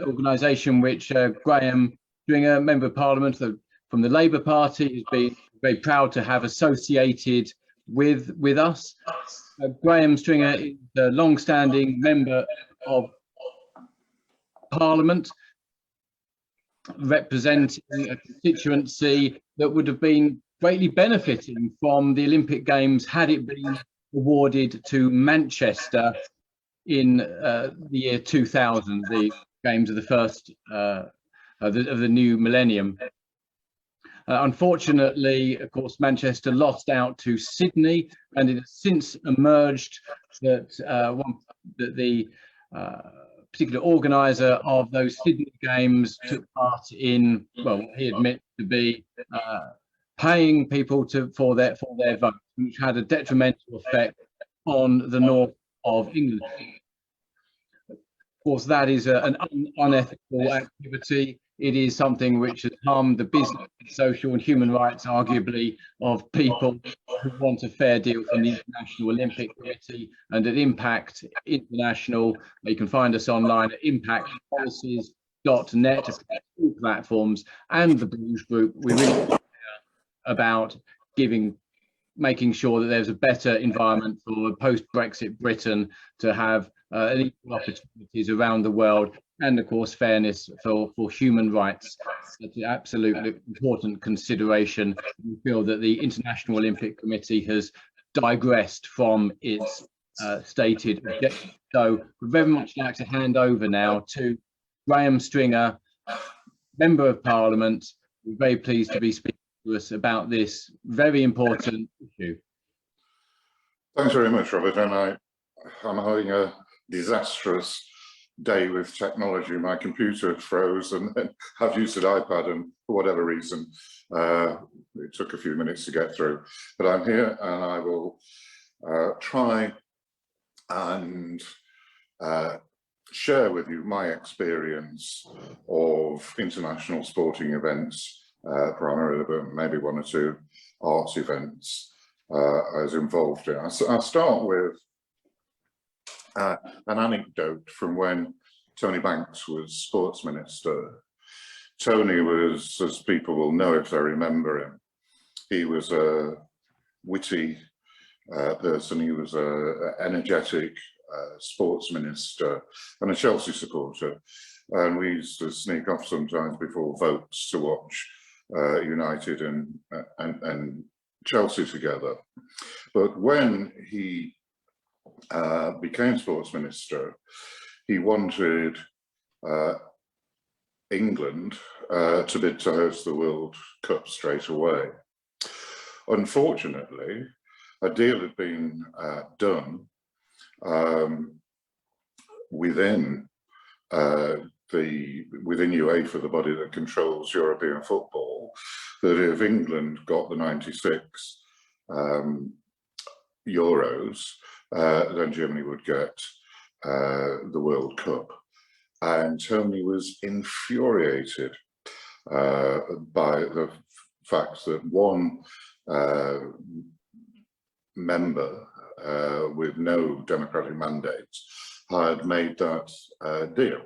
organisation which Graham Stringer, Member of Parliament from the Labour Party, has been very proud to have associated with us. Graham Stringer is a long-standing Member of Parliament, representing a constituency that would have been greatly benefiting from the Olympic Games had it been awarded to Manchester in the year 2000, the Games of the first of the new millennium. Unfortunately, of course, Manchester lost out to Sydney, and it has since emerged that the particular organiser of those Sydney Games took part in, well, he admits to be paying people for their votes, which had a detrimental effect on the north of England. Of course, that is an unethical activity. It is something which has harmed the business, social and human rights, arguably, of people who want a fair deal from the International Olympic Committee and at Impact International. You can find us online at impactpolicies.net, all platforms, and the Bruges Group. We really care about making sure that there's a better environment for a post-Brexit Britain to have equal opportunities around the world, and of course fairness for human rights. That's an absolutely important consideration. We feel that the International Olympic Committee has digressed from its stated objective. So we'd very much like to hand over now to Graham Stringer, Member of Parliament. We're very pleased to be speaking to us about this very important issue. Thanks very much, Robert. And I'm having a disastrous day with technology. My computer froze, and then I've used an iPad, and for whatever reason, it took a few minutes to get through. But I'm here, and I will try and share with you my experience of international sporting events, primarily, but maybe one or two arts events I was involved in. I'll start with an anecdote from when Tony Banks was sports minister. Tony was, as people will know if they remember him, he was a witty person. He was an energetic sports minister and a Chelsea supporter. And we used to sneak off sometimes before votes to watch United and Chelsea together. But when he became sports minister, he wanted England to bid to host the World Cup straight away. Unfortunately, a deal had been done within UEFA, the body that controls European football, that if England got the 96 Euros, then Germany would get the World Cup. And Tony was infuriated by the fact that one member with no democratic mandate had made that deal.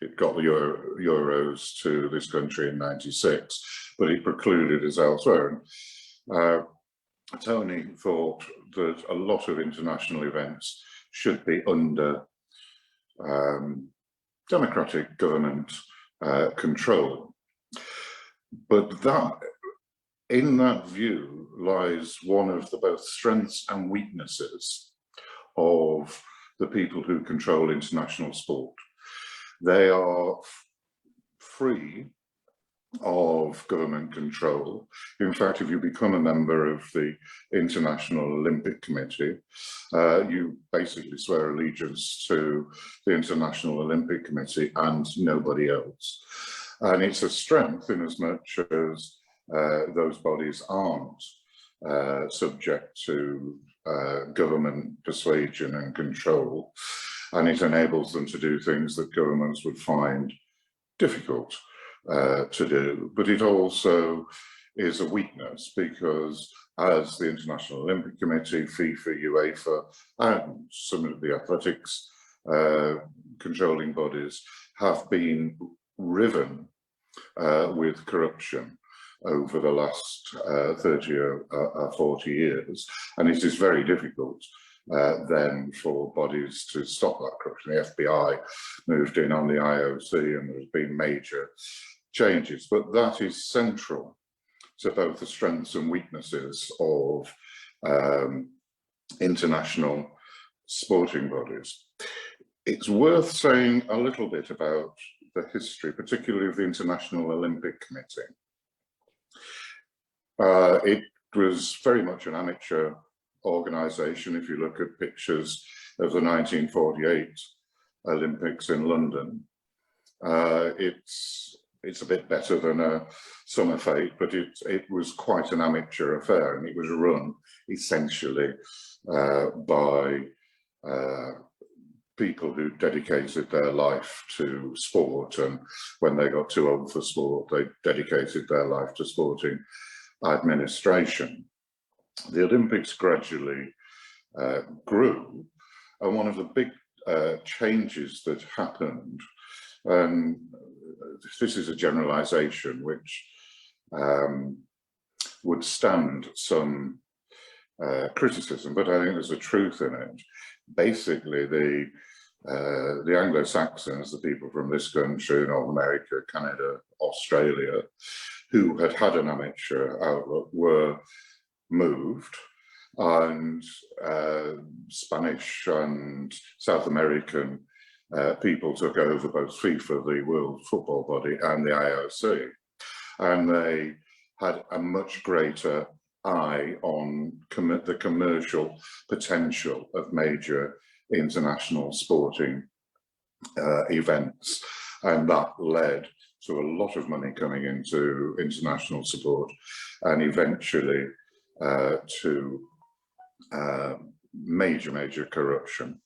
It got the Euros to this country in '96, but it precluded us elsewhere. And Tony thought that a lot of international events should be under democratic government control. But that, in that view, lies one of the both strengths and weaknesses of the people who control international sport. They are free of government control. In fact, if you become a member of the International Olympic Committee, you basically swear allegiance to the International Olympic Committee and nobody else. And it's a strength in as much as those bodies aren't subject to government persuasion and control, and it enables them to do things that governments would find difficult to do. But it also is a weakness because, as the International Olympic Committee, FIFA, UEFA, and some of the athletics controlling bodies have been riven with corruption over the last 30 or 40 years, and it is very difficult then for bodies to stop that corruption. The FBI moved in on the IOC, and there's been major changes, but that is central to both the strengths and weaknesses of international sporting bodies. It's worth saying a little bit about the history, particularly of the International Olympic Committee. It was very much an amateur organisation. If you look at pictures of the 1948 Olympics in London, it's a bit better than a summer fete, but it was quite an amateur affair, and it was run essentially by people who dedicated their life to sport, and when they got too old for sport, they dedicated their life to sporting administration. The Olympics gradually grew, and one of the big changes that happened, and this is a generalization which would stand some criticism, but I think there's a truth in it. Basically, the Anglo-Saxons, the people from this country, North America, Canada, Australia, who had had an amateur outlook, were moved, and Spanish and South American people took over both FIFA, the World Football Body, and the IOC, and they had a much greater eye on the commercial potential of major international sporting events, and that led to a lot of money coming into international support, and eventually to major corruption.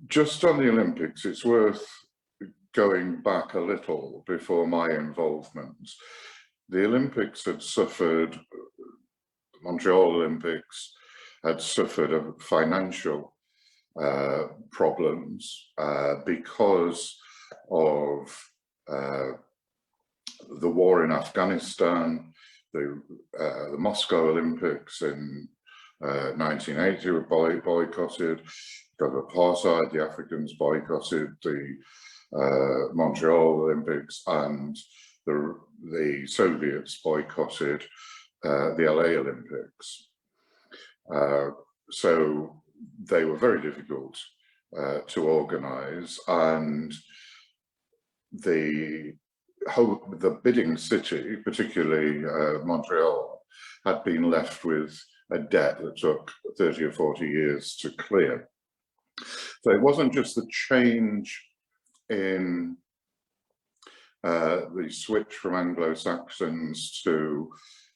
Just on the Olympics, it's worth going back a little before my involvement. The Olympics had suffered, the Montreal Olympics had suffered a financial problems because of the war in Afghanistan. The Moscow Olympics in 1980 were boycotted. Got apartheid, the Africans boycotted the Montreal Olympics, and the Soviets boycotted the LA Olympics. So they were very difficult to organize, and the bidding city, particularly Montreal, had been left with a debt that took 30 or 40 years to clear. So it wasn't just the change in the switch from Anglo-Saxons to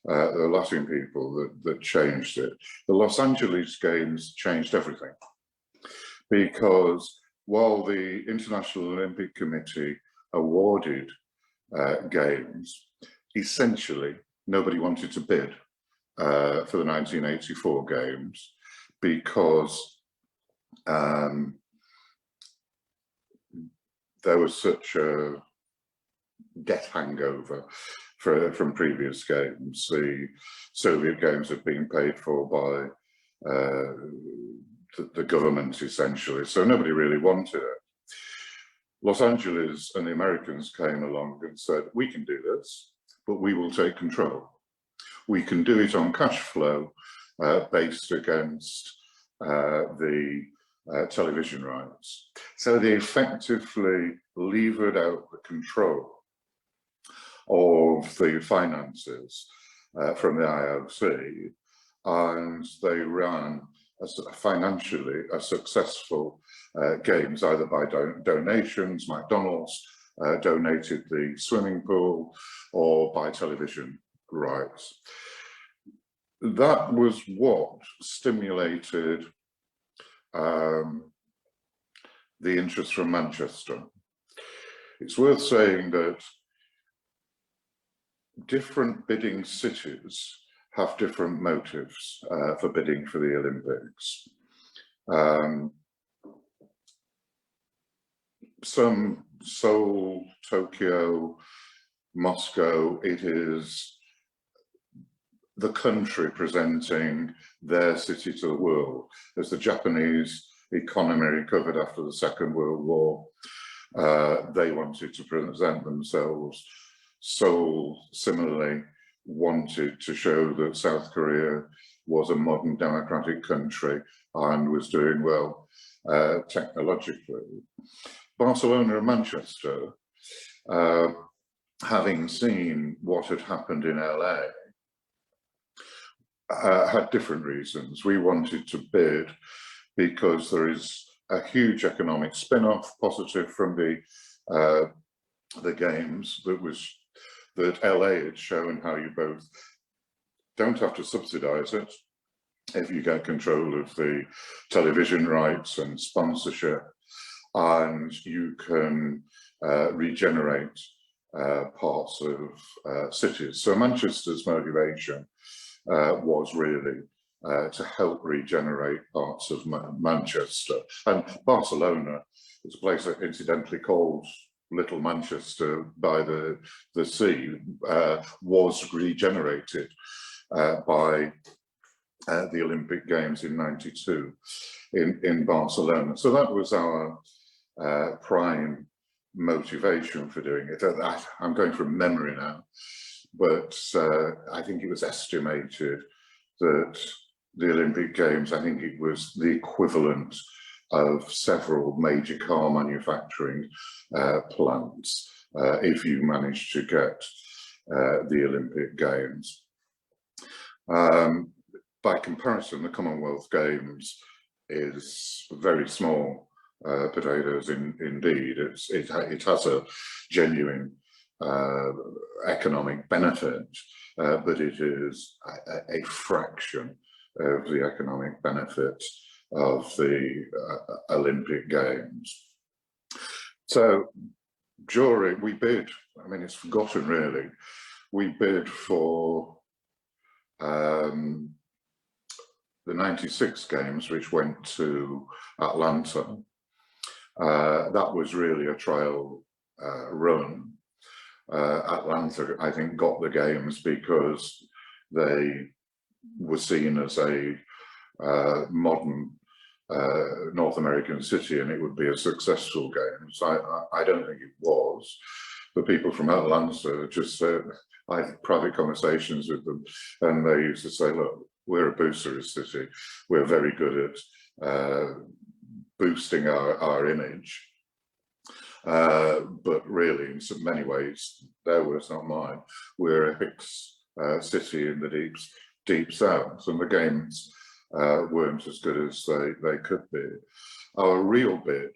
the Latin people that changed it. The Los Angeles Games changed everything, because while the International Olympic Committee awarded games, essentially nobody wanted to bid for the 1984 games, because there was such a debt hangover from previous games. The Soviet games had been paid for by the government, essentially, so nobody really wanted it. Los Angeles and the Americans came along and said, we can do this, but we will take control. We can do it on cash flow based against the television rights. So they effectively levered out the control of the finances from the IOC, and they ran financially a successful games, either by donations. McDonald's donated the swimming pool, or by television rights. That was what stimulated the interest from Manchester. It's worth saying that different bidding cities have different motives for bidding for the Olympics. some Seoul, Tokyo, Moscow, it is the country presenting their city to the world. As the Japanese economy recovered after the Second World War, they wanted to present themselves. Seoul similarly wanted to show that South Korea was a modern democratic country and was doing well technologically. Barcelona and Manchester, having seen what had happened in LA, had different reasons. We wanted to bid because there is a huge economic spin-off positive from the games that LA had shown how you both don't have to subsidize it if you get control of the television rights and sponsorship, and you can regenerate parts of cities. So Manchester's motivation was really to help regenerate parts of Manchester. And Barcelona is a place that incidentally called Little Manchester by the sea, was regenerated by the Olympic Games in '92 in Barcelona. So that was our prime motivation for doing it. I'm going from memory now, but I think it was estimated that the Olympic Games, I think it was the equivalent of several major car manufacturing plants if you managed to get the Olympic Games. By comparison, the Commonwealth Games is very small potatoes indeed. It has a genuine economic benefit, but it is a fraction of the economic benefit of the Olympic Games. So we bid, I mean, it's forgotten really, we bid for the '96 Games, which went to Atlanta. That was really a trial run. Atlanta, I think, got the Games because they were seen as a modern North American city, and it would be a successful Games. I don't think it was. The people from Atlanta just said, I had private conversations with them, and they used to say, look, we're a booster city. We're very good at boosting our image. But really, in so many ways, their words, not mine, we're a Hicks city in the deep south, and the Games weren't as good as they could be. Our real bid,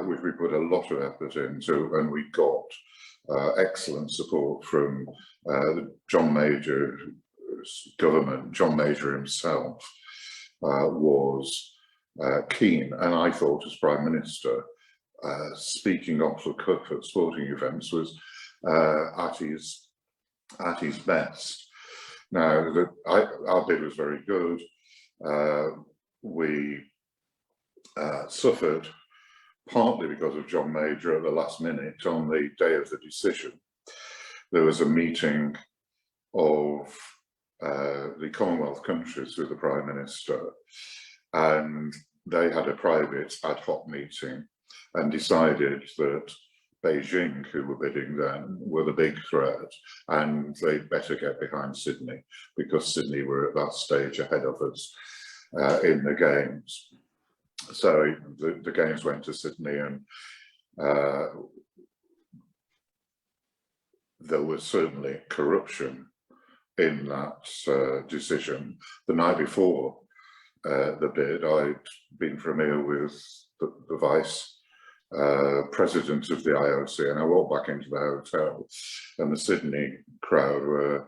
which we put a lot of effort into, and we got excellent support from John Major's government. John Major himself was keen, and I thought as Prime Minister, speaking off the cuff at sporting events was at his best. Now, our bid was very good. We suffered partly because of John Major at the last minute. On the day of the decision, there was a meeting of the Commonwealth countries with the Prime Minister, and they had a private ad hoc meeting and decided that Beijing, who were bidding then, were the big threat, and they'd better get behind Sydney, because Sydney were at that stage ahead of us in the Games. So the Games went to Sydney, and there was certainly corruption in that decision. The night before the bid, I'd been familiar with the vice president of the IOC, and I walked back into the hotel, and the Sydney crowd were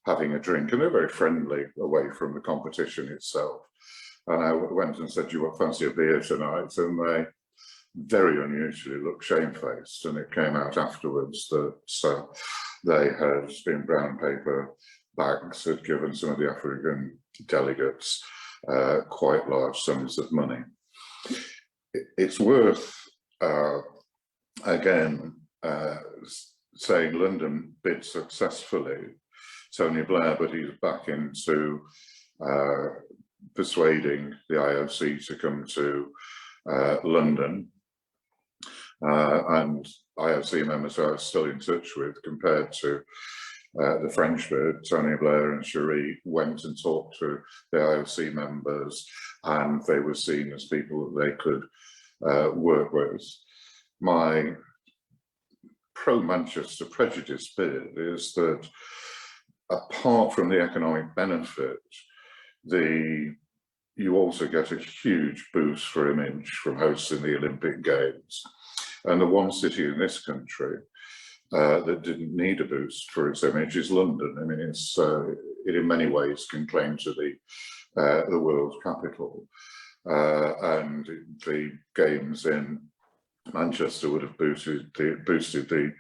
having a drink, and they were very friendly away from the competition itself. And I went and said, do you fancy a beer tonight? And they very unusually looked shamefaced, and it came out afterwards that they had, in brown paper bags, had given some of the African delegates quite large sums of money. It's worth again, saying London bid successfully, Tony Blair, but he's back into persuading the IOC to come to London. And IOC members are still in touch with, compared to the French bid. Tony Blair and Cherie went and talked to the IOC members, and they were seen as people that they could work with. My pro-Manchester prejudice bit is that, apart from the economic benefit, you also get a huge boost for image from hosting the Olympic Games. And the one city in this country that didn't need a boost for its image is London. I mean, it in many ways can claim to be the world's capital. And the Games in Manchester would have boosted the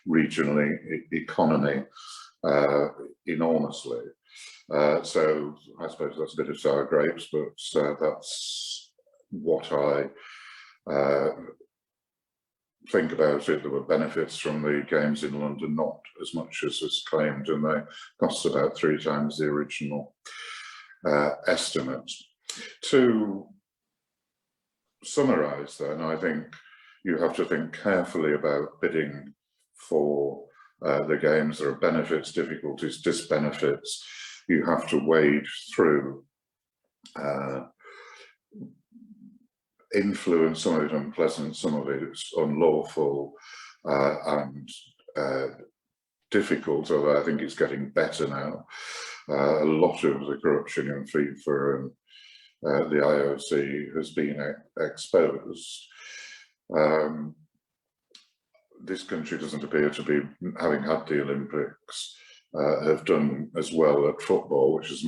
regional economy enormously. So I suppose that's a bit of sour grapes, but that's what I think about it. There were benefits from the Games in London, not as much as is claimed, and they cost about 3 times the original estimate. To summarise then, I think you have to think carefully about bidding for the Games. There are benefits, difficulties, disbenefits. You have to wade through influence, some of it unpleasant, some of it unlawful and difficult, although I think it's getting better now. A lot of the corruption in FIFA and the IOC has been exposed. This country doesn't appear to be, having had the Olympics, have done as well at football, which is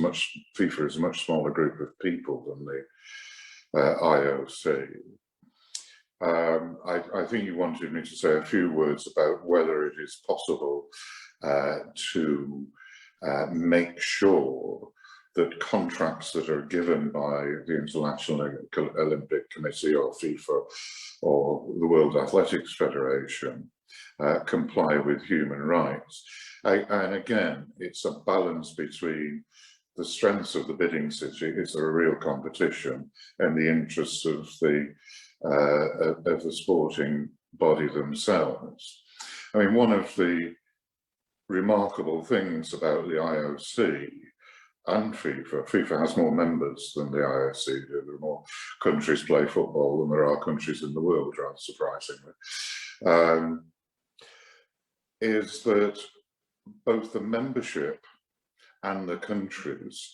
FIFA is a much smaller group of people than the IOC. I think you wanted me to say a few words about whether it is possible to make sure that contracts that are given by the International Olympic Committee or FIFA or the World Athletics Federation comply with human rights. And again, it's a balance between the strengths of the bidding city, is there a real competition, and the interests of the sporting body themselves. I mean, one of the remarkable things about the IOC and FIFA has more members than the IOC do. There are more countries play football than there are countries in the world, rather surprisingly, is that both the membership and the countries,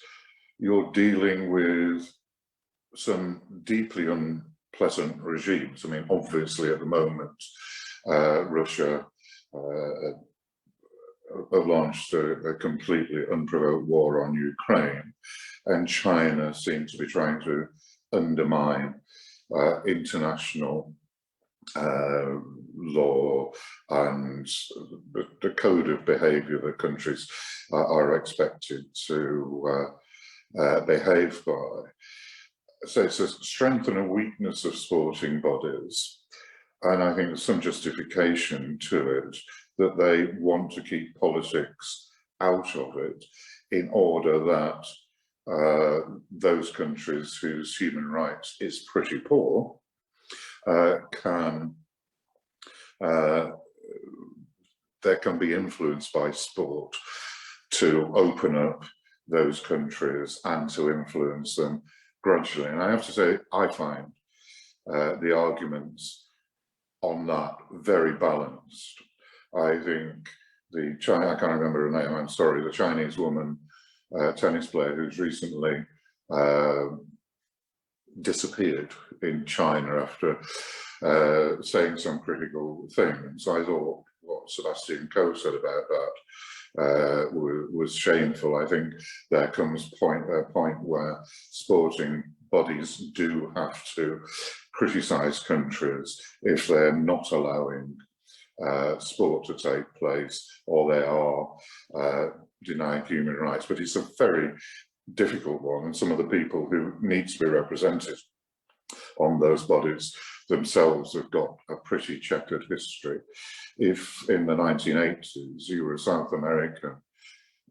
you're dealing with some deeply unpleasant regimes. I mean, obviously at the moment, Russia have launched a completely unprovoked war on Ukraine, and China seems to be trying to undermine international law and the code of behaviour that countries are expected to behave by. So it's a strength and a weakness of sporting bodies, and I think there's some justification to it that they want to keep politics out of it in order that those countries whose human rights is pretty poor there can be influence by sport to open up those countries and to influence them gradually. And I have to say, I find the arguments on that very balanced. I think I can't remember her name, I'm sorry, the Chinese woman, tennis player who's recently disappeared in China after saying some critical things. I thought what Sebastian Coe said about that was shameful. I think there comes a point where sporting bodies do have to criticise countries if they're not allowing sport to take place, or they are denying human rights. But it's a very difficult one, and some of the people who need to be represented on those bodies themselves have got a pretty checkered history. If in the 1980s you were a South American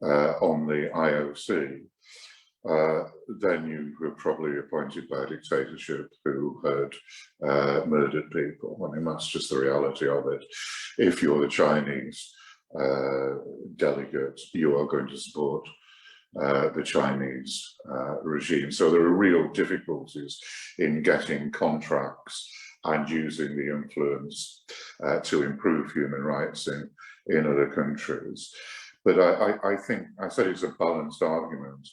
on the IOC, then you were probably appointed by a dictatorship who had murdered people. I mean, that's just the reality of it. If you're the Chinese delegate, you are going to support the Chinese regime. So there are real difficulties in getting contracts and using the influence to improve human rights in other countries. But I think, I said it's a balanced argument.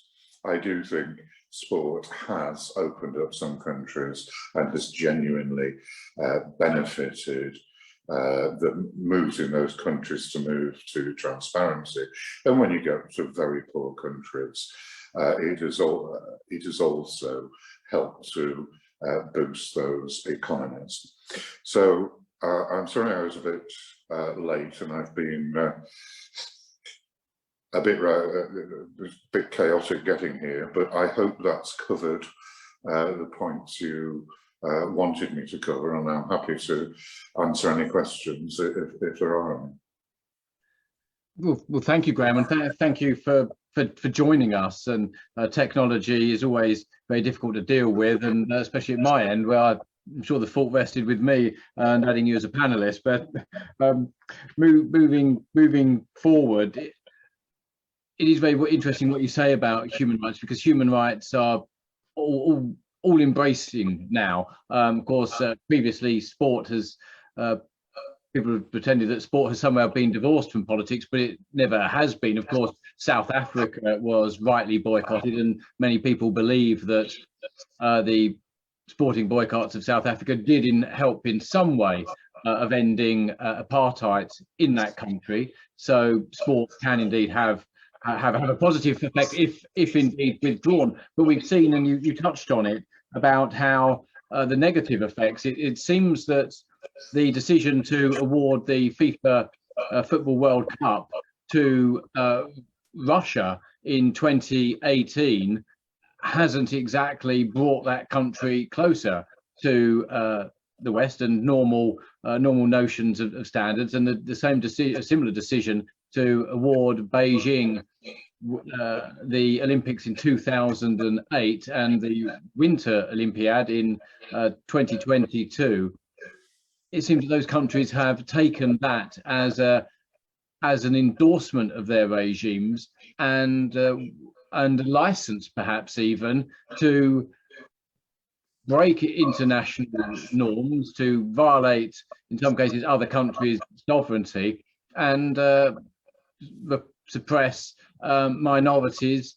I do think sport has opened up some countries and has genuinely benefited the moves in those countries to move to transparency. And when you get to very poor countries, it has also helped to boost those economies. So I'm sorry I was a bit late, and I've been a bit chaotic getting here, but I hope that's covered the points you wanted me to cover, and I'm happy to answer any questions if there are any. Well, thank you, Graham, and thank you for joining us. And technology is always very difficult to deal with, and especially at my end, where I'm sure the fault rested with me and adding you as a panelist. But moving forward, it is very interesting what you say about human rights, because human rights are all embracing now. Of course, previously sport has, people have pretended that sport has somehow been divorced from politics, but it never has been. Of course, South Africa was rightly boycotted, and many people believe that the sporting boycotts of South Africa did help in some way of ending apartheid in that country. So sport can indeed have a positive effect if indeed withdrawn. But we've seen, and you touched on it, about how the negative effects. It seems that the decision to award the FIFA Football World Cup to Russia in 2018 hasn't exactly brought that country closer to the West and normal notions of standards. And a similar decision to award Beijing the Olympics in 2008 and the Winter Olympiad in 2022. It seems that those countries have taken that as an endorsement of their regimes and license, perhaps even, to break international norms, to violate, in some cases, other countries' sovereignty, and suppress minorities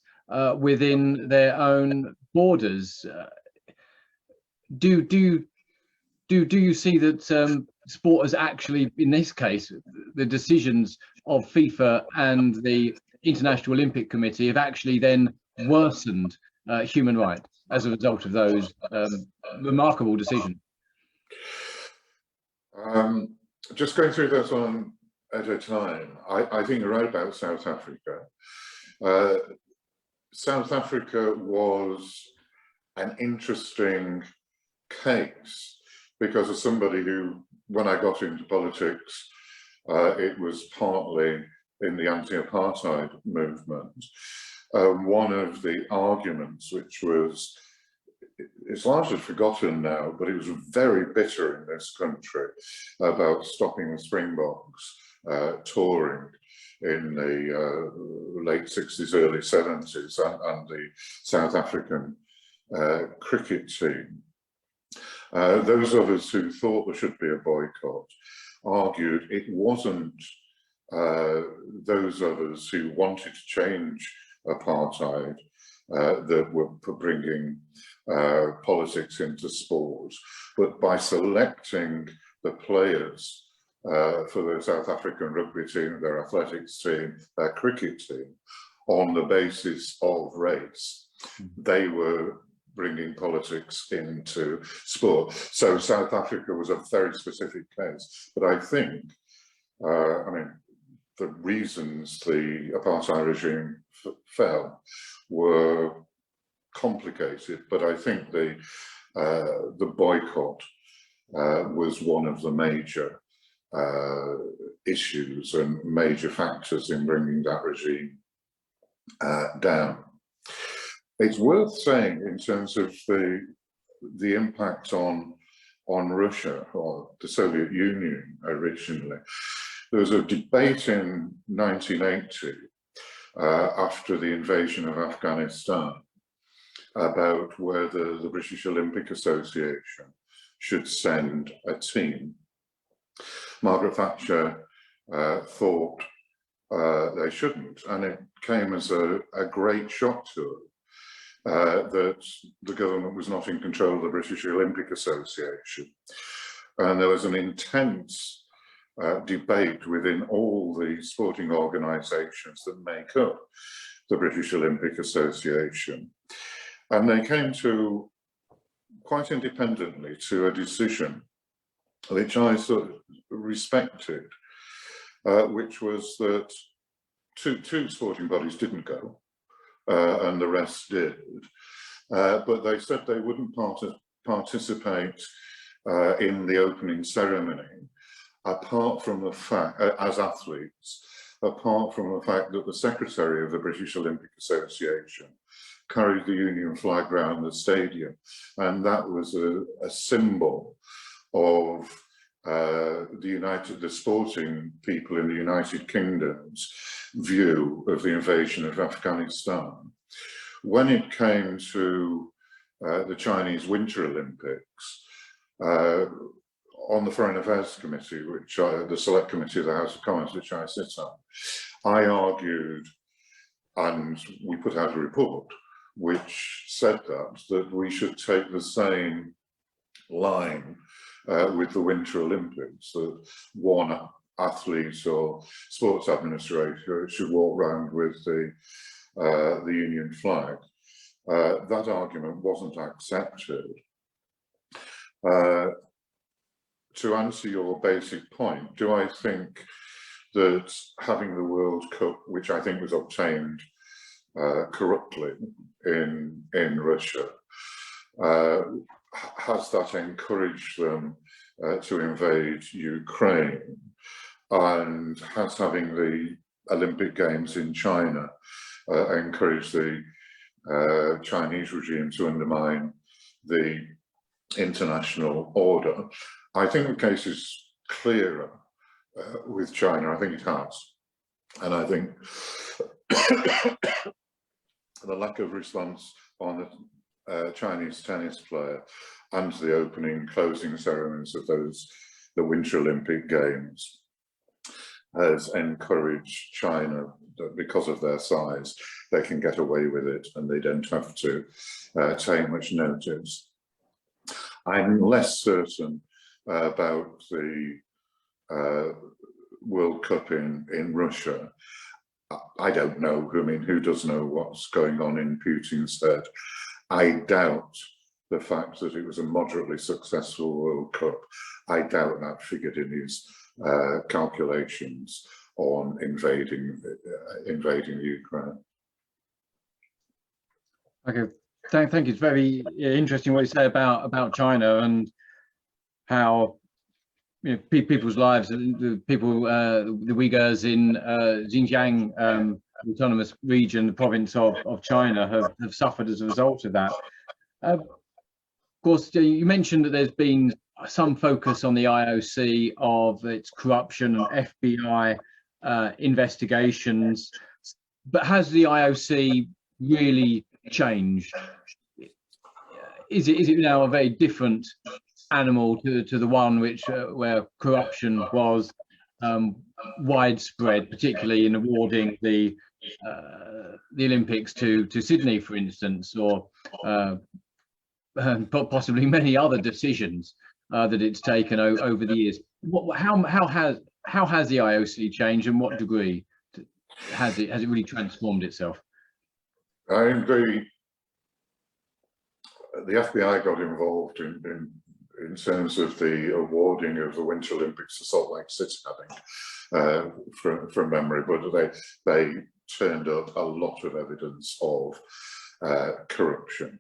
within their own borders. Do you see that sport has actually, in this case, the decisions of FIFA and the International Olympic Committee have actually then worsened human rights as a result of those remarkable decisions? Just going through those one at a time, I think you're right about South Africa. South Africa was an interesting case because as somebody who, when I got into politics, it was partly in the anti-apartheid movement. One of the arguments, which was, it's largely forgotten now, but it was very bitter in this country about stopping the Springboks touring in the late 60s, early 70s, and the South African cricket team. Those of us who thought there should be a boycott argued it wasn't those of us who wanted to change apartheid that were bringing politics into sport, but by selecting the players for the South African rugby team, their athletics team, their cricket team, on the basis of race, they were bringing politics into sport. So South Africa was a very specific case, but I think, I mean, the reasons the apartheid regime fell were complicated, but I think the boycott was one of the major issues and major factors in bringing that regime down. It's worth saying, in terms of the impact on Russia, or the Soviet Union originally, there was a debate in 1980 after the invasion of Afghanistan about whether the British Olympic Association should send a team. Margaret Thatcher thought they shouldn't, and it came as a great shock to her that the government was not in control of the British Olympic Association. And there was an intense debate within all the sporting organisations that make up the British Olympic Association. And they came to, quite independently, to a decision which I sort of respected, which was that two sporting bodies didn't go, and the rest did. But they said they wouldn't participate in the opening ceremony, apart from the fact, as athletes, apart from the fact that the Secretary of the British Olympic Association carried the Union flag around the stadium, and that was a symbol of the sporting people in the United Kingdom's view of the invasion of Afghanistan. When it came to the Chinese Winter Olympics, on the Foreign Affairs Committee, which the Select Committee of the House of Commons, which I sit on, I argued, and we put out a report which said that we should take the same line with the Winter Olympics, that one athlete or sports administrator should walk around with the Union flag. That argument wasn't accepted. To answer your basic point, do I think that having the World Cup, which I think was obtained corruptly in Russia, has that encouraged them to invade Ukraine, and has having the Olympic Games in China encouraged the Chinese regime to undermine the international order? I think the case is clearer with China. I think it has. And I think the lack of response on the Chinese tennis player and the opening and closing ceremonies of the Winter Olympic Games has encouraged China that because of their size, they can get away with it and they don't have to take much notice. I'm less certain about the World Cup in Russia. I don't know. I mean, who does know what's going on in Putin's head? I doubt the fact that it was a moderately successful World Cup. I doubt that figured in his calculations on invading Ukraine. Okay, thank you. It's very interesting what you say about China and how people's lives, the people, the Uyghurs in Xinjiang autonomous region, the province of China, have suffered as a result of that. Of course, you mentioned that there's been some focus on the IOC of its corruption and FBI investigations, but has the IOC really changed? Is it now a very different animal to the one which where corruption was widespread, particularly in awarding the Olympics to Sydney, for instance, or possibly many other decisions that it's taken over the years? How has the IOC changed, and what degree has it really transformed itself? I think the FBI got involved in terms of the awarding of the Winter Olympics to Salt Lake City, I think, from memory, but they turned up a lot of evidence of corruption.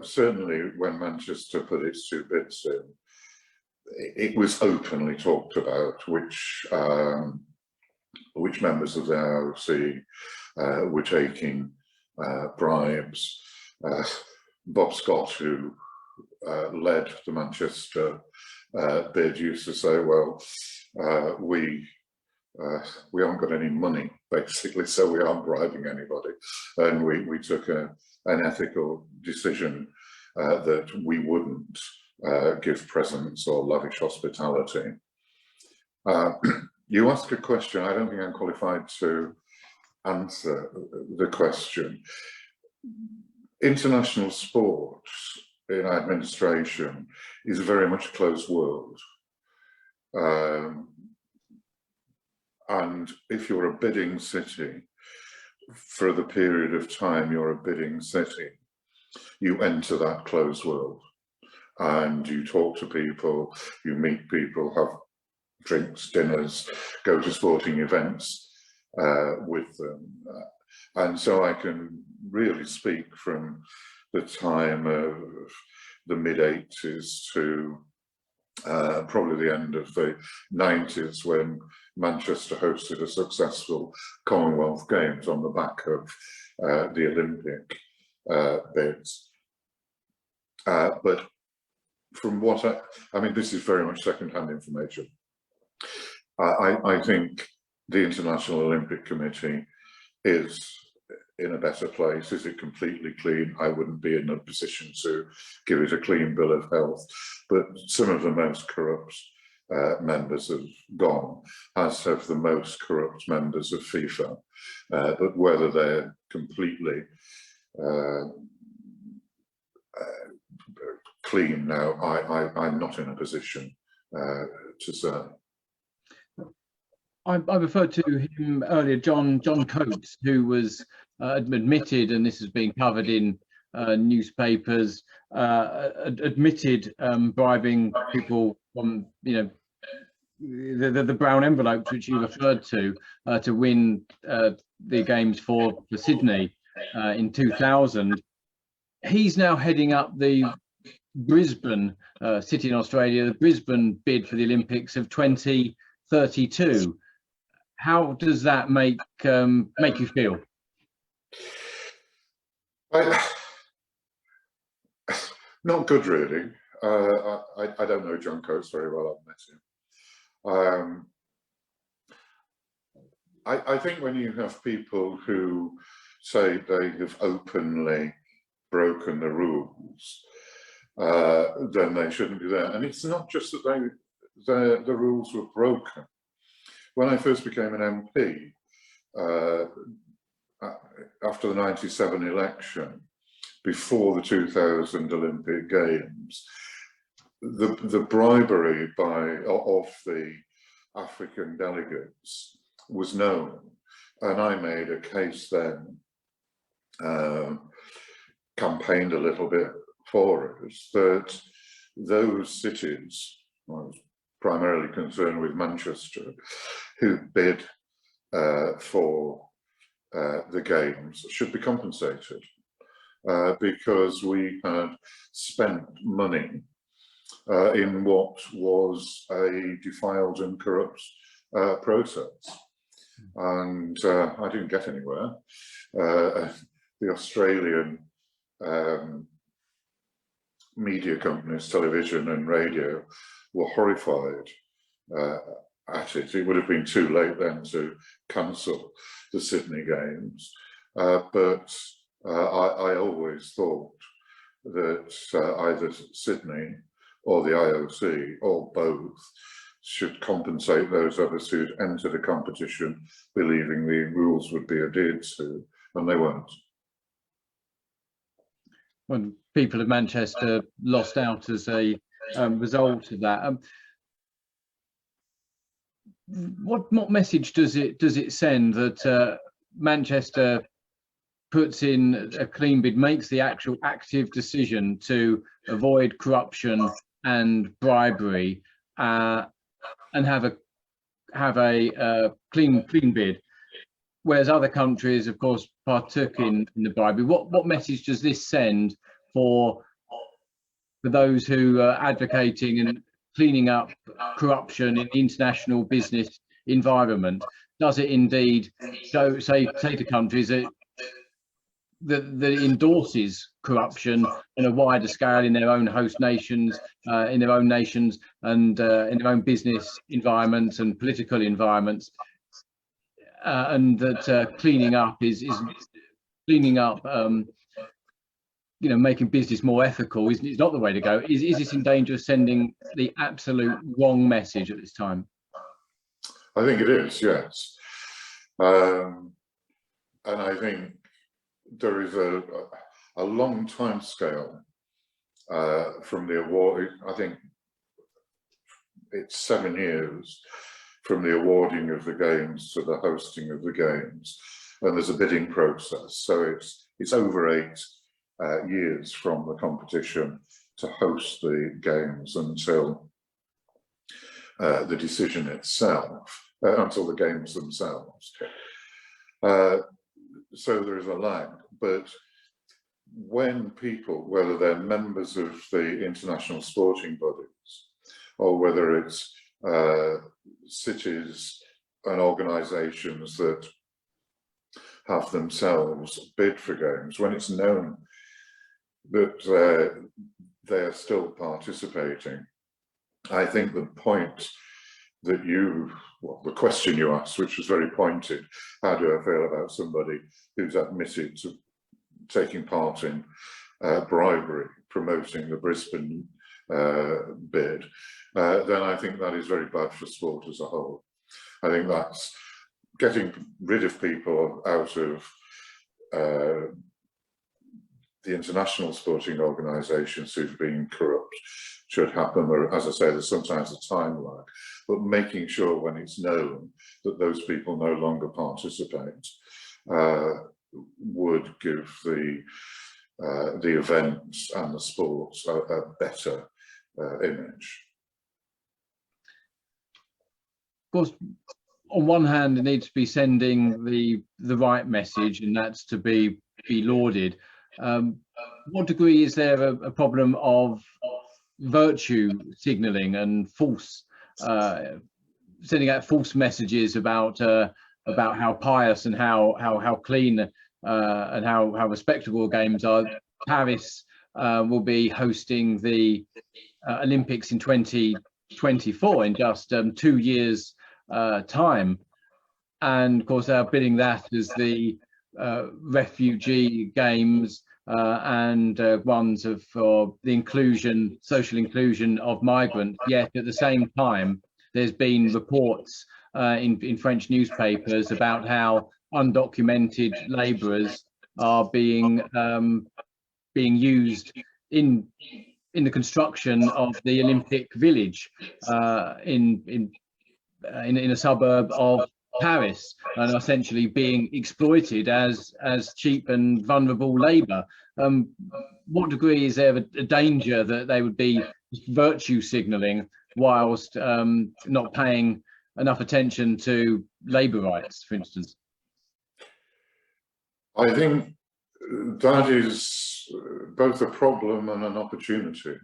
Certainly when Manchester put its 2 bids in, it was openly talked about which members of the IOC were taking bribes. Bob Scott, who led the Manchester bid, used to say, well, we haven't got any money, basically, so we aren't bribing anybody. And we took an ethical decision that we wouldn't give presents or lavish hospitality. You ask a question, I don't think I'm qualified to answer the question. International sports in administration is very much a closed world. And if you're a bidding city, for the period of time you're a bidding city, you enter that closed world and you talk to people, you meet people, have drinks, dinners, go to sporting events with them. And so I can really speak from the time of the mid-80s to probably the end of the 90s, when Manchester hosted a successful Commonwealth Games on the back of the Olympic bids. But from what I mean, this is very much second-hand information. I think the International Olympic Committee is in a better place. Is it completely clean? I wouldn't be in a position to give it a clean bill of health, but some of the most corrupt members have gone, as have the most corrupt members of FIFA. But whether they're completely clean now, I'm not in a position to say. I referred to him earlier, John Coates, who was admitted, and this has been covered in newspapers, admitted bribing people from, you know, the brown envelopes which you referred to win the games for Sydney in 2000. He's now heading up the Brisbane city in Australia, the Brisbane bid for the Olympics of 2032. How does that make you feel? Not good, really. I don't know John Coates very well. I've met him. I think when you have people who say they have openly broken the rules, then they shouldn't be there. And it's not just that the rules were broken. When I first became an MP, after the '97 election, before the 2000 Olympic Games, the bribery of the African delegates was known, and I made a case then, campaigned a little bit for us, that those cities, I was primarily concerned with Manchester, who bid for the Games, should be compensated, because we had spent money in what was a defiled and corrupt process. And I didn't get anywhere. The Australian media companies, television and radio, were horrified at it. It would have been too late then to cancel the Sydney Games, but I always thought that either Sydney or the IOC, or both, should compensate those of us who'd entered a competition believing the rules would be adhered to, and they weren't. When people of Manchester lost out as a result of that, what message does it send that Manchester puts in a clean bid, makes the actual active decision to avoid corruption and bribery, and have a clean bid, whereas other countries, of course, partook in the bribery? What message does this send for those who are advocating and cleaning up corruption in the international business environment? Does it indeed say to countries that endorses corruption on a wider scale in their own host nations, and in their own business environments and political environments, and that cleaning up is cleaning up, making business more ethical is not the way to go? Is this in danger of sending the absolute wrong message at this time? I think it is, yes. And I think there is a long time scale from the award. I think it's 7 years from the awarding of the games to the hosting of the games, and there's a bidding process. So it's over 8 years from the competition to host the games until the decision itself, until the games themselves. So there is a lag, but when people, whether they're members of the international sporting bodies or whether it's cities and organisations that have themselves bid for games, when it's known that they are still participating, I think the point that the question you asked, which was very pointed, how do I feel about somebody who's admitted to taking part in bribery, promoting the Brisbane bid, then I think that is very bad for sport as a whole. I think that's getting rid of people out of the international sporting organisations who've been corrupt should happen, or as I say, there's sometimes a time lag, but making sure when it's known that those people no longer participate would give the events and the sports a better image. Of course, on one hand, it needs to be sending the right message, and that's to be lauded. What degree is there a problem of virtue signalling and false sending out false messages about how pious and how clean and how respectable games are? Paris will be hosting the Olympics in 2024 in just 2 years time, and of course they're billing that as the refugee games and ones for the social inclusion of migrants. Yet at the same time, there's been reports in French newspapers about how undocumented labourers are being used in the construction of the Olympic Village in a suburb of Paris, and essentially being exploited as cheap and vulnerable labour. What degree is there a danger that they would be virtue signalling whilst not paying enough attention to labour rights, for instance? I think that is both a problem and an opportunity.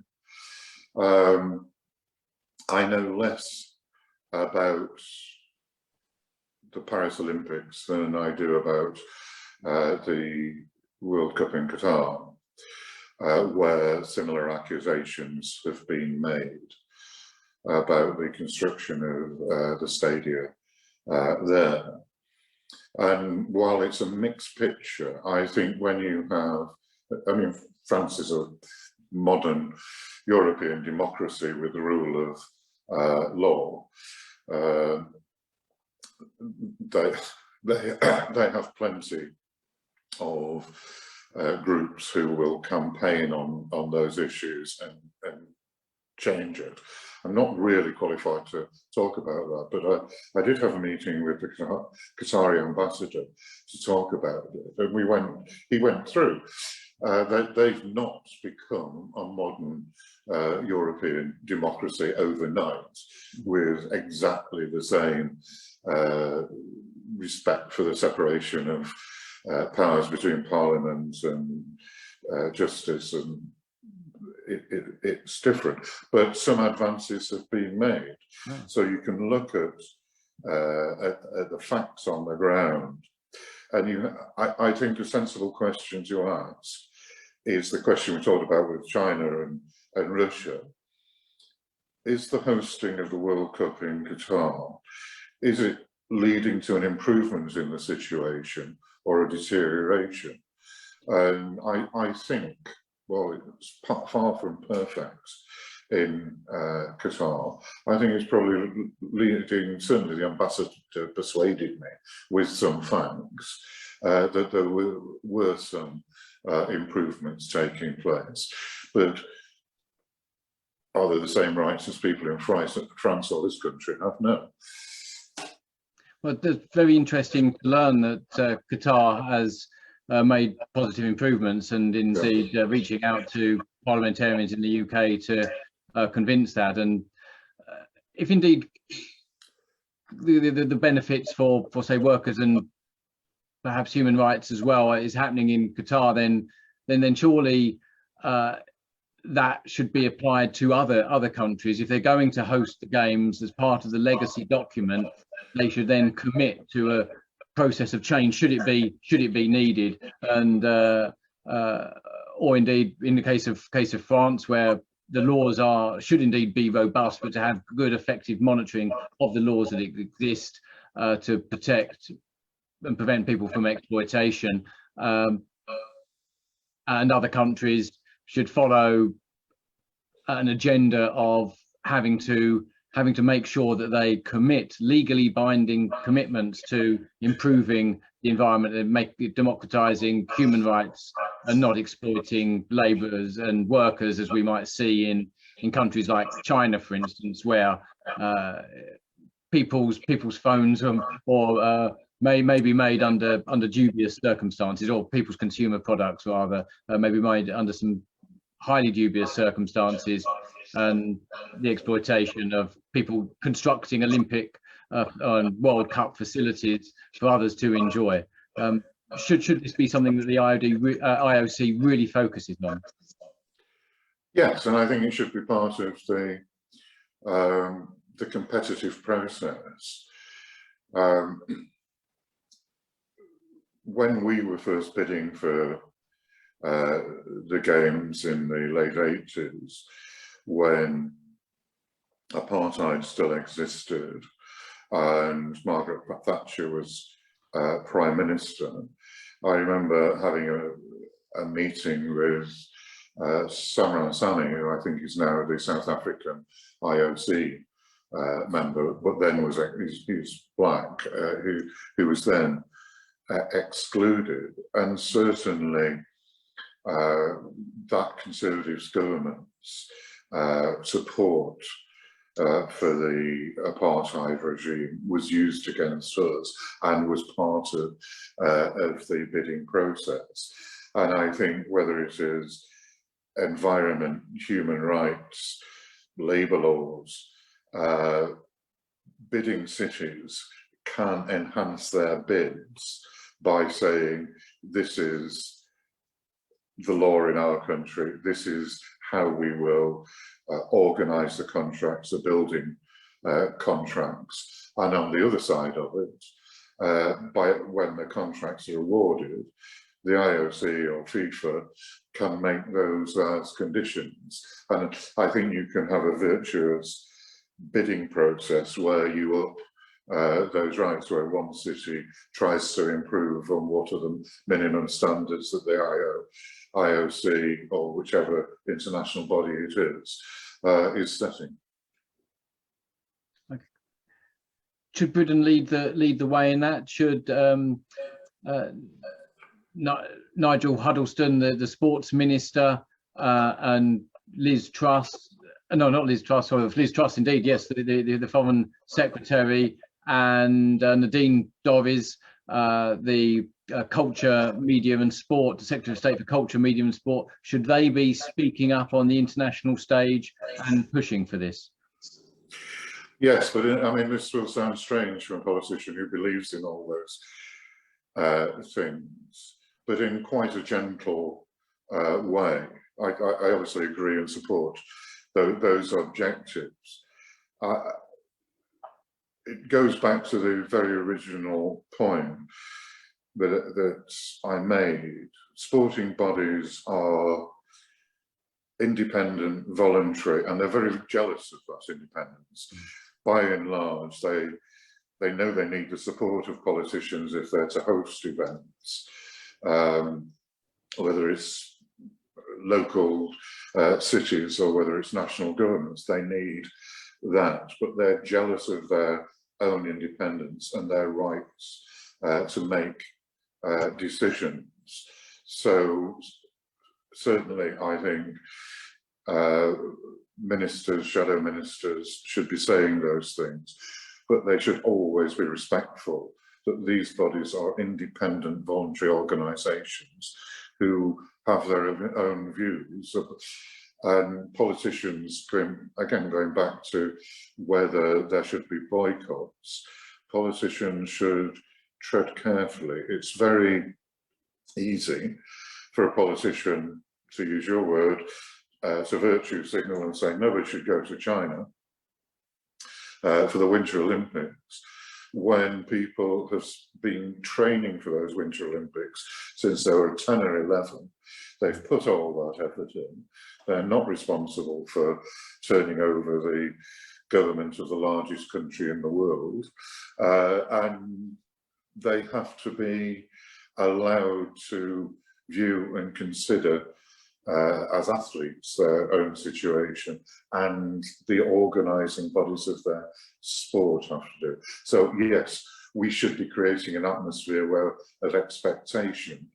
I know less about the Paris Olympics than I do about the World Cup in Qatar, where similar accusations have been made about the construction of the stadia there. And while it's a mixed picture, I think when you have, France is a modern European democracy with the rule of law. They have plenty of groups who will campaign on those issues and change it. I'm not really qualified to talk about that, but I did have a meeting with the Qatari ambassador to talk about it, and he went through. They've not become a modern European democracy overnight with exactly the same respect for the separation of powers between Parliament and justice, and it's different. But some advances have been made. Oh. So you can look at the facts on the ground. And I think a sensible question to ask is the question we talked about with China and Russia. Is the hosting of the World Cup in Qatar, is it leading to an improvement in the situation or a deterioration? And I think, well, it's far from perfect in Qatar. I think it's probably leading, certainly the ambassador persuaded me with some facts that there were some improvements taking place. But are they the same rights as people in France or this country have? No. Well, it's very interesting to learn that Qatar has made positive improvements, and indeed reaching out to parliamentarians in the UK to convince that. And if indeed the benefits for say workers and perhaps human rights as well is happening in Qatar, then surely that should be applied to other countries. If they're going to host the games as part of the legacy document, they should then commit to a process of change should it be needed, and or indeed in the case of France, where the laws should indeed be robust, but to have good effective monitoring of the laws that exist to protect and prevent people from exploitation, and other countries should follow an agenda of having to make sure that they commit legally binding commitments to improving the environment and democratizing human rights and not exploiting laborers and workers, as we might see in countries like China, for instance, where people's phones may be made under dubious circumstances, or people's consumer products rather may be made under some highly dubious circumstances, and the exploitation of people constructing Olympic and World Cup facilities for others to enjoy. Should this be something that the IOC really focuses on? Yes, and I think it should be part of the competitive process. When we were first bidding for the games in the late 80s, when apartheid still existed and Margaret Thatcher was Prime Minister, I remember having a meeting with Samran Sani, who I think is now the South African IOC member, but then he's black, who was then excluded. And certainly that Conservatives government's support for the apartheid regime was used against us and was part of the bidding process. And I think whether it is environment, human rights, labour laws, bidding cities can enhance their bids by saying, this is the law in our country, this is how we will organise the contracts, the building contracts. And on the other side of it, when the contracts are awarded, the IOC or FIFA can make those as conditions. And I think you can have a virtuous bidding process where you up those rights, where one city tries to improve on what are the minimum standards that the IOC or whichever international body it is setting. Okay. Should Britain lead the way in that? Should Nigel Huddleston, the sports minister, and Liz Truss, no, not Liz Truss, sorry, Liz Truss indeed, yes, the foreign secretary, and Nadine Dorries, the culture, media and sport, the Secretary of State for Culture, Media and Sport, should they be speaking up on the international stage and pushing for this? Yes, but I mean, this will sound strange from a politician who believes in all those things, but in quite a gentle way. I obviously agree and support those objectives. It goes back to the very original point that I made. Sporting bodies are independent, voluntary, and they're very jealous of that independence. By and large, they know they need the support of politicians if they're to host events, whether it's local cities or whether it's national governments. They need that, but they're jealous of their own independence and their rights to make decisions. So certainly I think ministers, shadow ministers should be saying those things, but they should always be respectful that these bodies are independent voluntary organisations who have their own views. And politicians, again going back to whether there should be boycotts, politicians should tread carefully. It's very easy for a politician, to use your word, to virtue signal and say nobody should go to China for the Winter Olympics, when people have been training for those Winter Olympics since they were 10 or 11. They've put all that effort in. They're not responsible for turning over the government of the largest country in the world, and they have to be allowed to view and consider as athletes their own situation, and the organising bodies of their sport have to do. So yes, we should be creating an atmosphere of expectation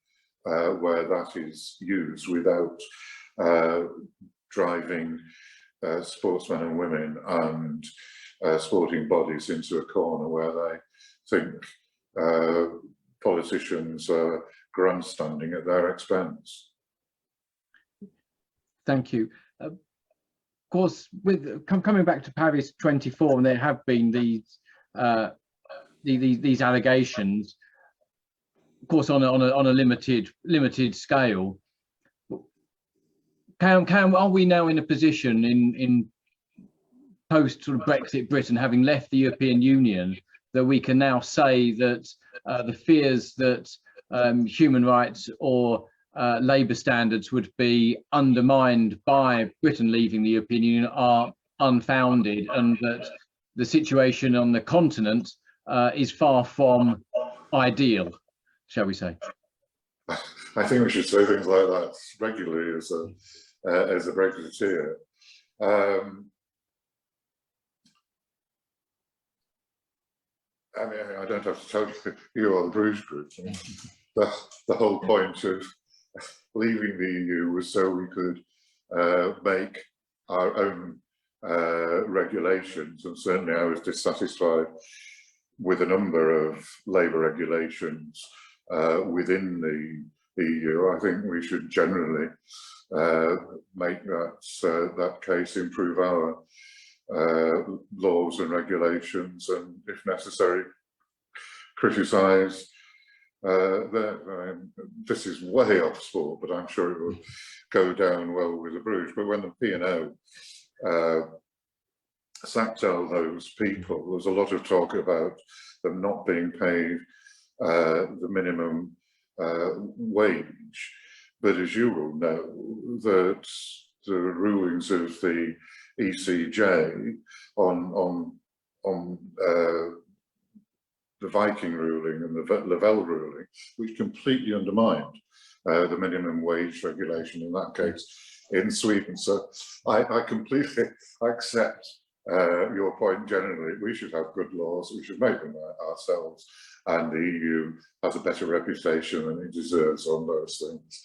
where that is used without driving sportsmen and women and sporting bodies into a corner where they think politicians are grandstanding at their expense. Thank you. Of course, with coming back to Paris 24, and there have been these allegations, of course, on a limited scale. Are we now in a position in post sort of Brexit Britain, having left the European Union, that we can now say that the fears that human rights or labour standards would be undermined by Britain leaving the European Union are unfounded, and that the situation on the continent is far from ideal, shall we say? I think we should say things like that regularly as a Brexiteer. I mean, I don't have to tell you or the Bruges Group. The whole point of leaving the EU was so we could make our own regulations, and certainly I was dissatisfied with a number of labour regulations within the EU. I think we should generally make that case, improve our laws and regulations, and if necessary, criticise this is way off sport, but I'm sure it will go down well with the Bruges. But when the P&O sacked all those people, there was a lot of talk about them not being paid the minimum wage. But as you will know, that the rulings of the ECJ on the Viking ruling and the Lavelle ruling, which completely undermined the minimum wage regulation in that case in Sweden. So I completely accept your point generally. We should have good laws, we should make them ourselves, and the EU has a better reputation than it deserves on those things.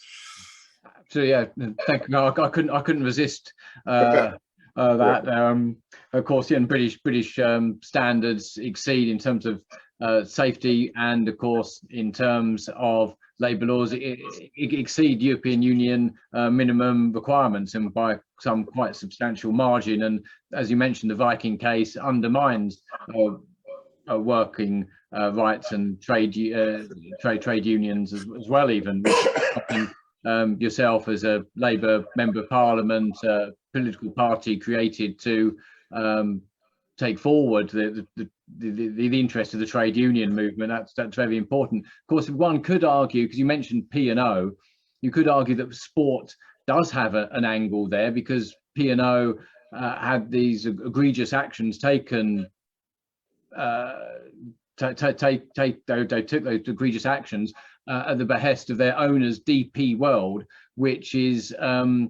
So yeah, thank you. I couldn't resist that. Of course, yeah, and British standards exceed in terms of safety, and of course in terms of labour laws exceed European Union minimum requirements, and by some quite substantial margin. And as you mentioned, the Viking case undermines working rights and trade unions as well, even, which yourself as a Labour Member of Parliament, political party created to take forward the interest of the trade union movement. That's very important. Of course, one could argue, because you mentioned P&O, you could argue that sport does have an angle there, because P&O had these egregious actions taken. They took those egregious actions at the behest of their owners, DP World, which is a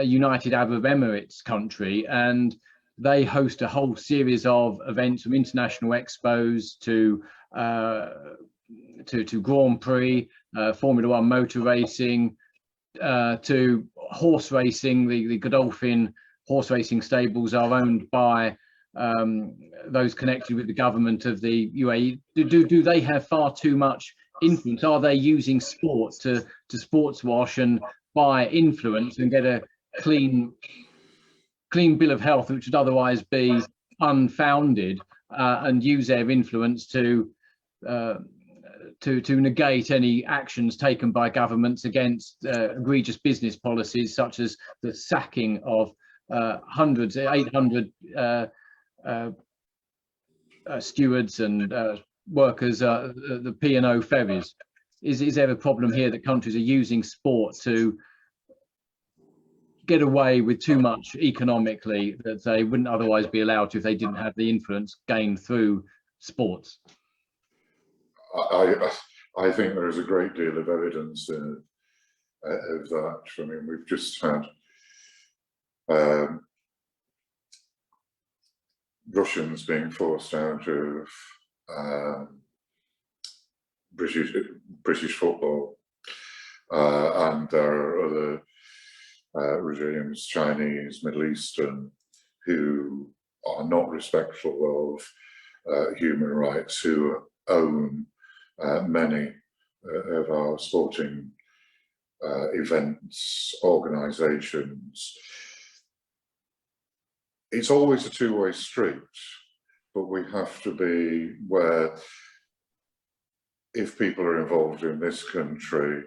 United Arab Emirates country, and they host a whole series of events, from international expos to Grand Prix, Formula One motor racing, to horse racing. The Godolphin horse racing stables are owned by those connected with the government of the UAE. Do they have far too much influence? Are they using sport to sports wash and buy influence and get a clean bill of health, which would otherwise be unfounded, and use their influence to negate any actions taken by governments against egregious business policies, such as the sacking of 800 stewards and workers at the P&O ferries? Is there a problem here that countries are using sport to get away with too much economically that they wouldn't otherwise be allowed to if they didn't have the influence gained through sports? I think there is a great deal of evidence of that. I mean, we've just had Russians being forced out of British football, and there are other regimes, Chinese, Middle Eastern, who are not respectful of human rights, who own many of our sporting events, organisations. It's always a two-way street, but we have to be where, if people are involved in this country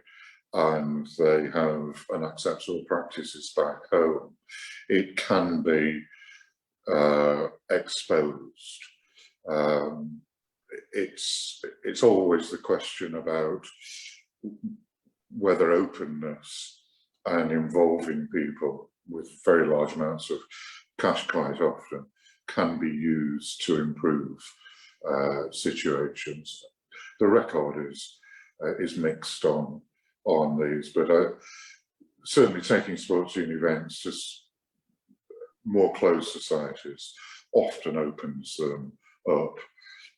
and they have unacceptable practices back home, it can be exposed. It's always the question about whether openness and involving people with very large amounts of cash quite often can be used to improve situations. The record is mixed on these, but certainly taking sports union events to more closed societies often opens them up.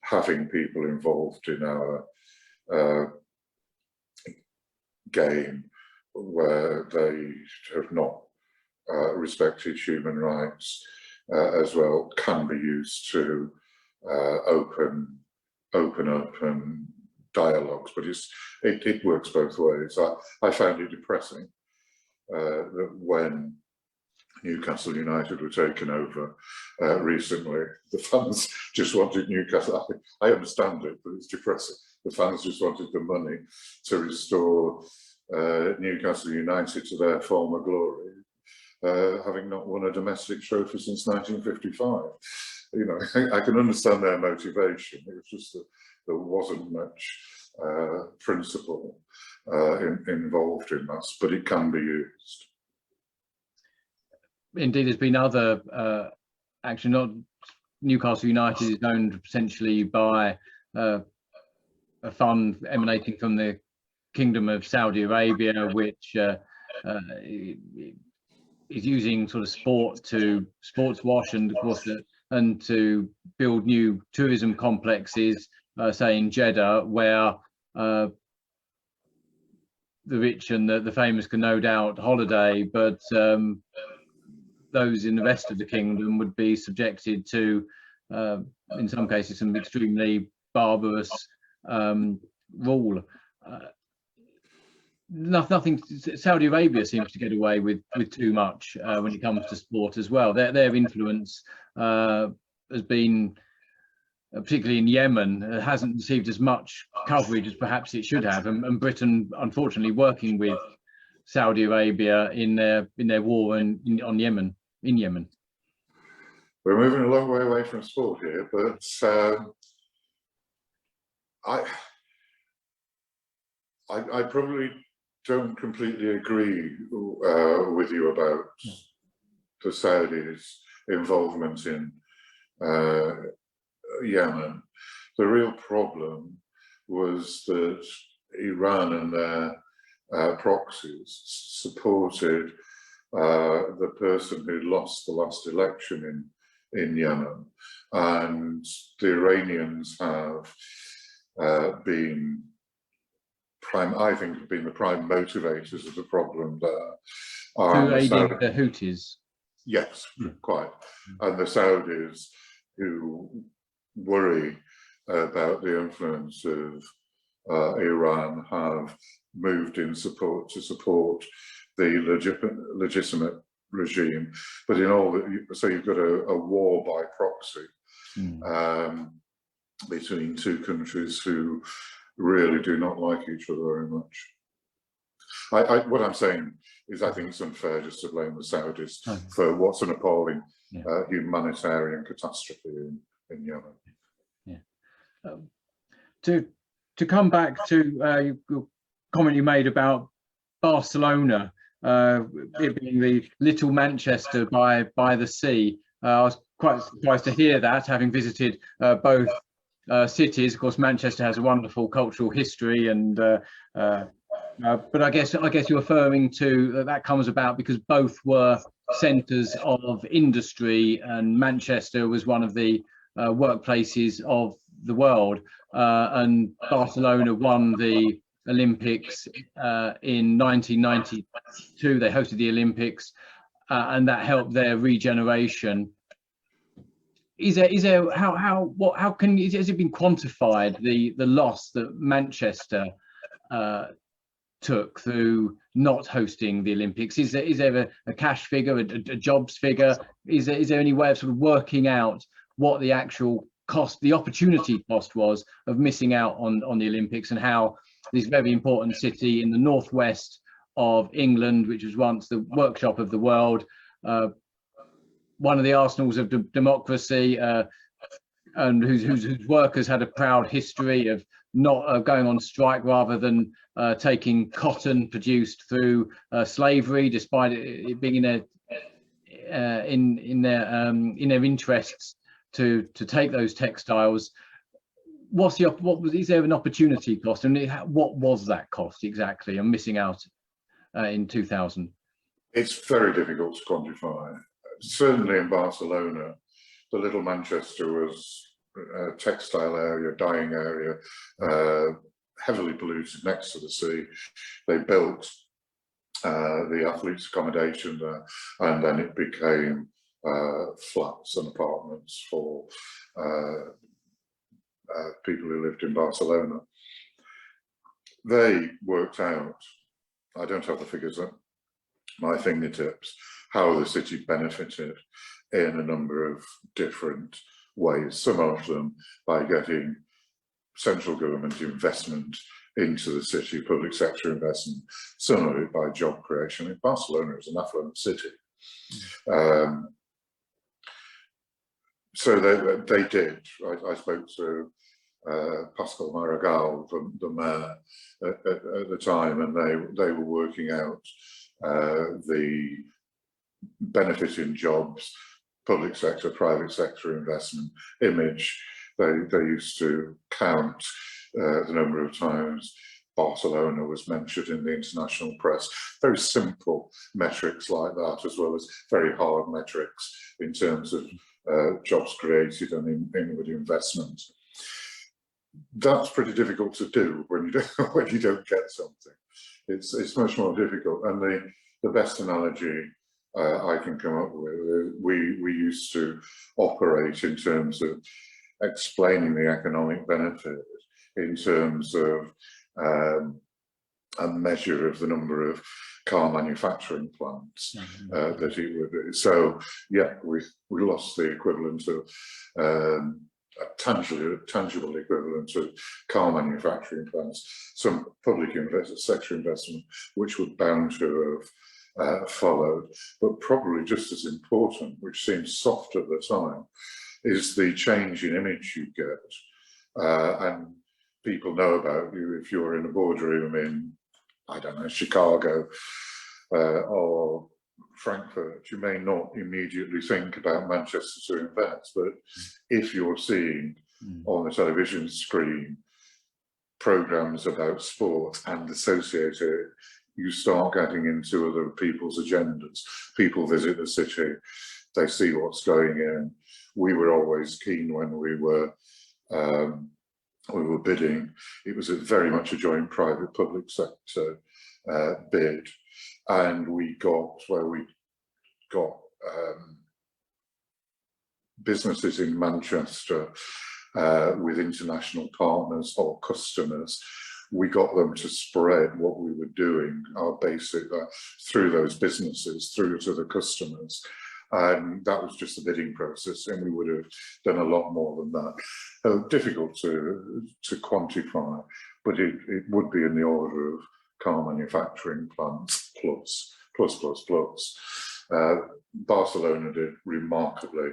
Having people involved in our game where they have not respected human rights as well can be used to open up and dialogues, but it works both ways. I found it depressing that when Newcastle United were taken over recently, the fans just wanted Newcastle. I understand it, but it's depressing. The fans just wanted the money to restore Newcastle United to their former glory, having not won a domestic trophy since 1955. You know, I can understand their motivation. It was just that there wasn't much principle involved in that, but it can be used. Indeed, there's been other action. Not Newcastle United is owned potentially by a fund emanating from the Kingdom of Saudi Arabia, which is using sort of sports wash, and of course and to build new tourism complexes, say in Jeddah, where the rich and the famous can no doubt holiday, but those in the rest of the kingdom would be subjected to, in some cases, some extremely barbarous rule. Nothing. Saudi Arabia seems to get away with too much when it comes to sport as well. Their influence has been, particularly in Yemen, hasn't received as much coverage as perhaps it should have, and Britain, unfortunately, working with Saudi Arabia in their war on Yemen, in Yemen. We're moving a long way away from sport here, but I probably don't completely agree with you about the Saudis' involvement in Yemen. The real problem was that Iran and their proxies supported the person who lost the last election in Yemen, and the Iranians have been I think have been the prime motivators of the problem there. Through aiding the Houthis. Yes, quite. And the Saudis, who worry about the influence of Iran, have moved in support the legitimate regime. But in all, so you've got a war by proxy between two countries who really do not like each other very much. What I'm saying is I think it's unfair just to blame the Saudis for what's an appalling humanitarian catastrophe in Yemen. Yeah. To come back to your comment you made about Barcelona, it being the little Manchester by the sea, I was quite surprised to hear that, having visited both cities. Of course, Manchester has a wonderful cultural history, and but I guess you're referring to that comes about because both were centres of industry, and Manchester was one of the workplaces of the world, and Barcelona won the Olympics in 1992. They hosted the Olympics, and that helped their regeneration. Has it been quantified, the loss that Manchester took through not hosting the Olympics? Is there a cash figure, a jobs figure? Is there any way of sort of working out what the actual cost, the opportunity cost was of missing out on the Olympics, and how this very important city in the northwest of England, which was once the workshop of the world, one of the arsenals of democracy, and whose workers had a proud history of not going on strike rather than taking cotton produced through slavery, despite it being in their interests to take those textiles. Is there an opportunity cost, and what was that cost exactly? I'm missing out in 2000. It's very difficult to quantify. Certainly in Barcelona, the little Manchester was a textile area, dyeing area, heavily polluted next to the sea. They built the athletes' accommodation there, and then it became flats and apartments for people who lived in Barcelona. They worked out, I don't have the figures at my fingertips, how the city benefited in a number of different ways, some of them by getting central government investment into the city, public sector investment, some of it by job creation. Barcelona is an affluent city. So they did. I spoke to Pascal Maragall, the mayor at the time, and they were working out the benefit in jobs, public sector, private sector investment, image. They used to count the number of times Barcelona was mentioned in the international press. Very simple metrics like that, as well as very hard metrics in terms of jobs created and inward investment. That's pretty difficult to do when you don't get something. It's much more difficult. And the best analogy I can come up with, we used to operate in terms of explaining the economic benefit in terms of a measure of the number of car manufacturing plants that it would. So yeah, we lost the equivalent of tangible equivalent to car manufacturing plants, some public sector investment, which would bound to have followed. But probably just as important, which seems soft at the time, is the change in image you get. And people know about you if you're in a boardroom in, I don't know, Chicago or Frankfurt. You may not immediately think about Manchester to invest, but if you're seeing on the television screen programs about sport and associate it, you start getting into other people's agendas. People visit the city, they see what's going in. We were always keen when we were bidding. It was very much a joint private-public sector bid, and we got businesses in Manchester with international partners or customers. We got them to spread what we were doing, our basic, through those businesses, through to the customers. And that was just the bidding process, and we would have done a lot more than that. Difficult to quantify, but it would be in the order of car manufacturing plants plus. Barcelona did remarkably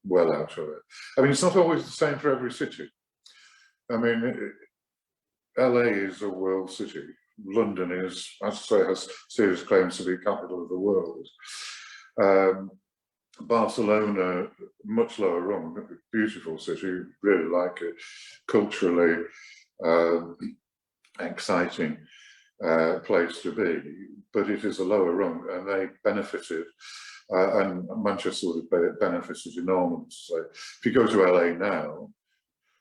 well out of it. I mean, it's not always the same for every city. I mean, LA is a world city. London is, as I say, has serious claims to be capital of the world. Barcelona, much lower rung, beautiful city, really like it, culturally exciting place to be, but it is a lower rung, and they benefited, and Manchester would have benefited enormously. If you go to LA now,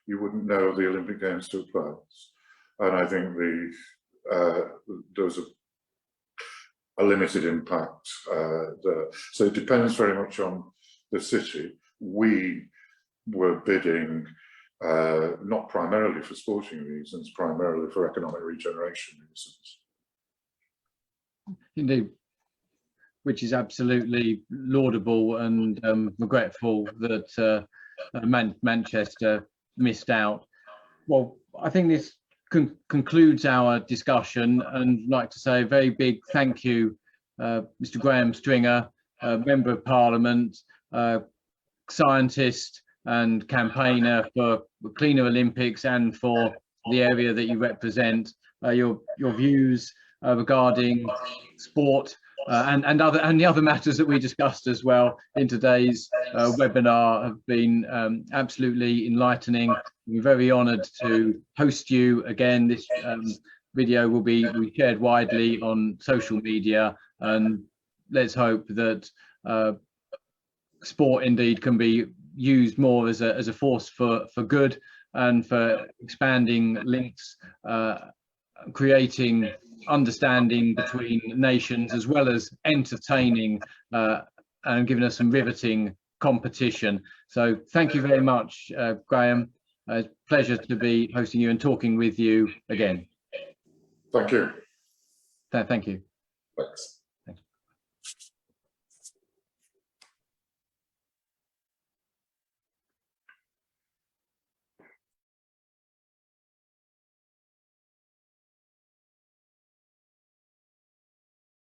you wouldn't know the Olympic Games took place, and I think there was a limited impact there. So it depends very much on the city. We were bidding not primarily for sporting reasons, primarily for economic regeneration reasons. Indeed, which is absolutely laudable, and regretful that Manchester missed out. Well, I think this concludes our discussion, and I'd like to say a very big thank you, Mr. Graham Stringer, Member of Parliament, scientist and campaigner for Cleaner Olympics and for the area that you represent. Your views regarding sport and the other matters that we discussed as well in today's webinar have been absolutely enlightening. We're very honoured to host you again. This video will be shared widely on social media, and let's hope that sport indeed can be used more as a force for good and for expanding links, creating understanding between nations, as well as entertaining and giving us some riveting competition. So thank you very much, Graham. It's a pleasure to be hosting you and talking with you again. Thank you. Thank you. Thanks.